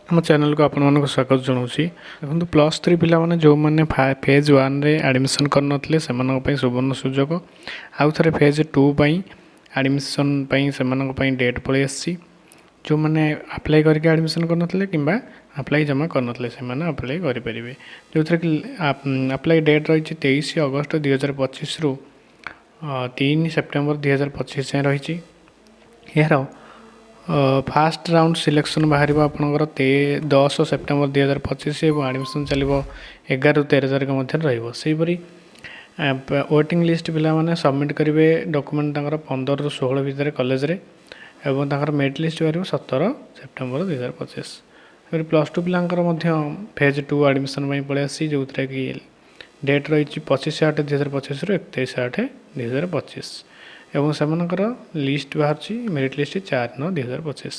ଆମ ଚ୍ୟାନେଲକୁ ଆପଣମାନଙ୍କୁ ସ୍ୱାଗତ ଜଣାଉଛି। ଦେଖନ୍ତୁ +3 ପିଲାମାନେ ଯେଉଁମାନେ ଫେଜ୍ 1ରେ ଆଡ଼ମିସନ୍ କରିନଥିଲେ ସେମାନଙ୍କ ପାଇଁ ସୁବର୍ଣ୍ଣ ସୁଯୋଗ। ଆଉ ଥରେ ଫେଜ୍ 2 ପାଇଁ ଆଡ଼ମିସନ୍ ପାଇଁ ସେମାନଙ୍କ ପାଇଁ ଡେଟ୍ ପଳେଇ ଆସିଛି। ଯେଉଁମାନେ ଆପ୍ଲାଏ କରିକି ଆଡ଼ମିସନ୍ କରିନଥିଲେ କିମ୍ବା ଆପ୍ଲାଏ ଜମା କରିନଥିଲେ ସେମାନେ ଆପ୍ଲାଏ କରିପାରିବେ। ଯେଉଁଥିରେ କି ଆପ୍ଲାଏ ଡେଟ୍ ରହିଛି 23 ଅଗଷ୍ଟ 2025ରୁ 3 ସେପ୍ଟେମ୍ବର 2025 ଯାଏଁ ରହିଛି। ଏହାର ଫାଷ୍ଟ ରାଉଣ୍ଡ ସିଲେକ୍ସନ୍ ବାହାରିବ ଆପଣଙ୍କର 10 ସେପ୍ଟେମ୍ବର 2025 ଏବଂ ଆଡ଼ମିସନ୍ ଚାଲିବ 11ରୁ 13 ତାରିଖ ମଧ୍ୟରେ ରହିବ। ସେହିପରି ୱେଟିଂ ଲିଷ୍ଟ ପିଲାମାନେ ସବମିଟ୍ କରିବେ ଡକୁମେଣ୍ଟ ତାଙ୍କର 15ରୁ 16 ଭିତରେ କଲେଜରେ ଏବଂ ତାଙ୍କର ମେରିଟ୍ ଲିଷ୍ଟ ବାହାରିବ 17 ସେପ୍ଟେମ୍ବର 2025। ଏପରି +2 ପିଲାଙ୍କର ମଧ୍ୟ ଫେଜ୍ 2 ଆଡ଼ମିସନ୍ ପାଇଁ ପଳେଇ ଆସିଛି, ଯେଉଁଥିରେ କି ଡେଟ୍ ରହିଛି 25/8/2025ରୁ 31/8/2025 ଏବଂ ସେମାନଙ୍କର ଲିଷ୍ଟ ବାହାରୁଛି ମେରିଟ୍ ଲିଷ୍ଟ 4/9/2025।